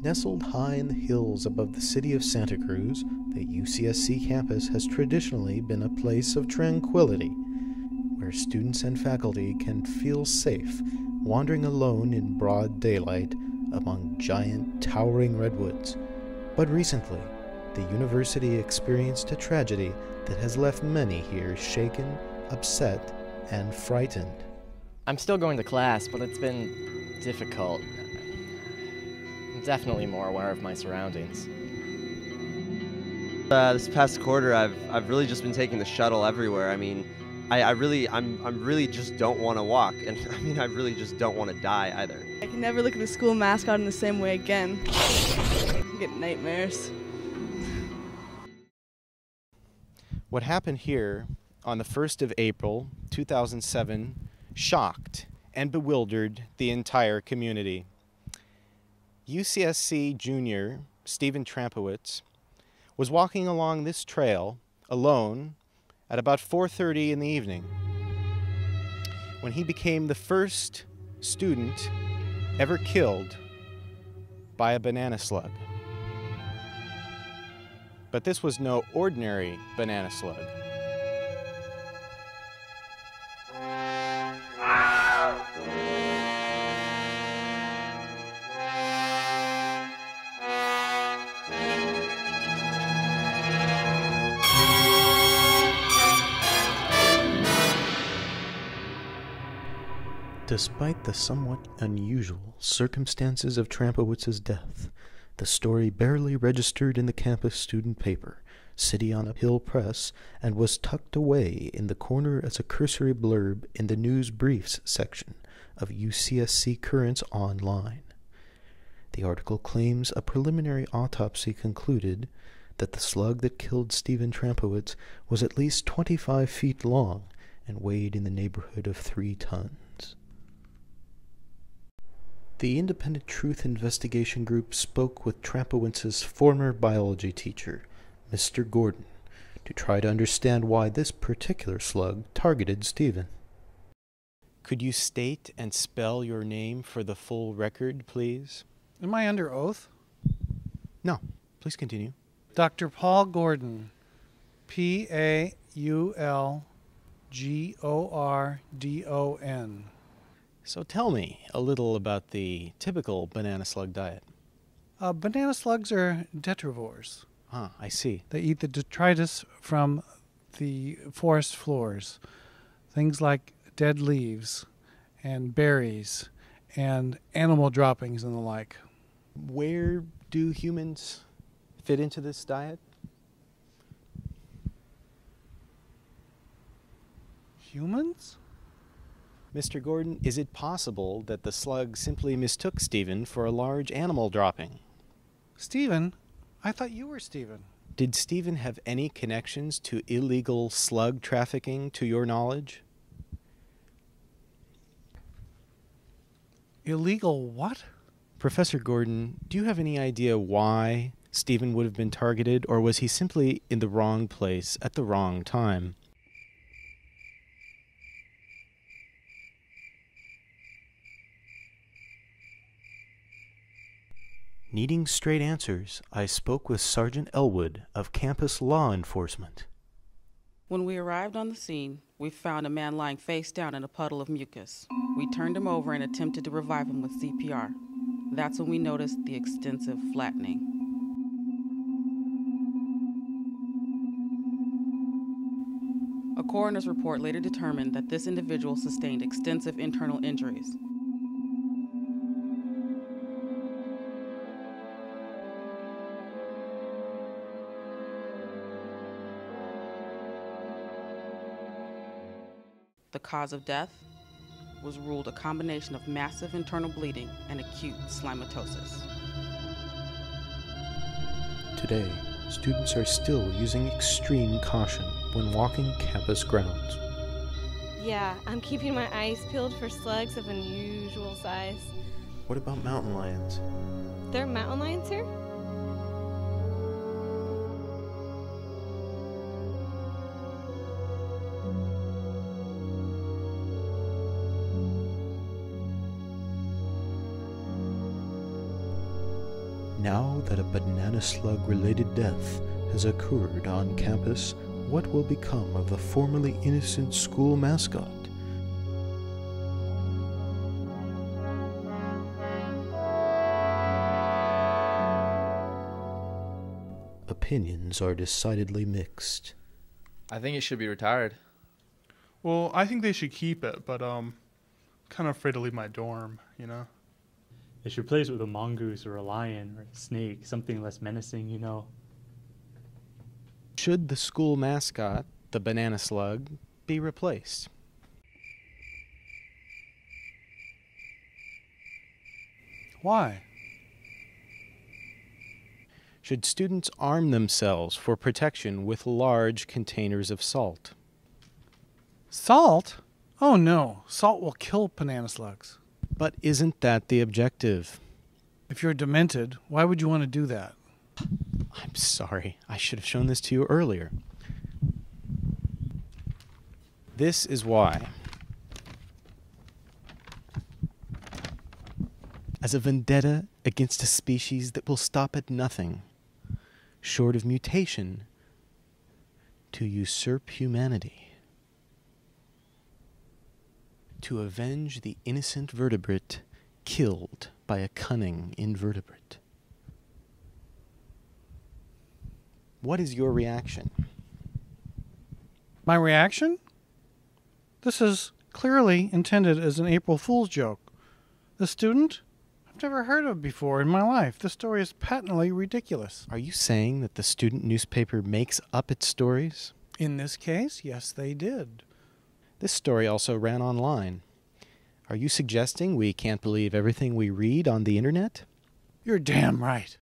Nestled high in the hills above the city of Santa Cruz, the UCSC campus has traditionally been a place of tranquility, where students and faculty can feel safe wandering alone in broad daylight among giant, towering redwoods. But recently, the university experienced a tragedy that has left many here shaken, upset, and frightened. I'm still going to class, but it's been difficult. I'm definitely more aware of my surroundings. This past quarter, I've really just been taking the shuttle everywhere. I mean, I'm really just don't want to walk, and I mean, I really just don't want to die either. I can never look at the school mascot in the same way again. I get nightmares. What happened here on the 1st of April, 2007, shocked and bewildered the entire community. UCSC junior Stephen Trampowitz was walking along this trail alone at about 4:30 in the evening when he became the first student ever killed by a banana slug. But this was no ordinary banana slug. Despite the somewhat unusual circumstances of Trampowitz's death, the story barely registered in the campus student paper, City on a Hill Press, and was tucked away in the corner as a cursory blurb in the news briefs section of UCSC Currents Online. The article claims a preliminary autopsy concluded that the slug that killed Stephen Trampowitz was at least 25 feet long and weighed in the neighborhood of 3 tons. The Independent Truth Investigation Group spoke with Trampowitz's former biology teacher, Mr. Gordon, to try to understand why this particular slug targeted Stephen. Could you state and spell your name for the full record, please? Am I under oath? No, please continue. Dr. Paul Gordon, Paulgordon. So tell me a little about the typical banana slug diet. Banana slugs are detrivores. Ah, I see. They eat the detritus from the forest floors. Things like dead leaves and berries and animal droppings and the like. Where do humans fit into this diet? Humans? Mr. Gordon, is it possible that the slug simply mistook Stephen for a large animal dropping? Stephen? I thought you were Stephen. Did Stephen have any connections to illegal slug trafficking, to your knowledge? Illegal what? Professor Gordon, do you have any idea why Stephen would have been targeted, or was he simply in the wrong place at the wrong time? Needing straight answers, I spoke with Sergeant Elwood of campus law enforcement. When we arrived on the scene, we found a man lying face down in a puddle of mucus. We turned him over and attempted to revive him with CPR. That's when we noticed the extensive flattening. A coroner's report later determined that this individual sustained extensive internal injuries. The cause of death was ruled a combination of massive internal bleeding and acute slimatosis. Today, students are still using extreme caution when walking campus grounds. Yeah, I'm keeping my eyes peeled for slugs of unusual size. What about mountain lions? There are mountain lions here? Now that a banana slug-related death has occurred on campus, what will become of the formerly innocent school mascot? Opinions are decidedly mixed. I think it should be retired. Well, I think they should keep it, but kind of afraid to leave my dorm, you know? They should replace it with a mongoose or a lion or a snake, something less menacing, you know? Should the school mascot, the banana slug, be replaced? Why? Should students arm themselves for protection with large containers of salt? Salt? Oh no, salt will kill banana slugs. But isn't that the objective? If you're demented, why would you want to do that? I'm sorry, I should have shown this to you earlier. This is why. As a vendetta against a species that will stop at nothing, short of mutation, to usurp humanity, to avenge the innocent vertebrate killed by a cunning invertebrate. What is your reaction? My reaction? This is clearly intended as an April Fool's joke. The student? I've never heard of before in my life. This story is patently ridiculous. Are you saying that the student newspaper makes up its stories? In this case, yes, they did. This story also ran online. Are you suggesting we can't believe everything we read on the internet? You're damn right.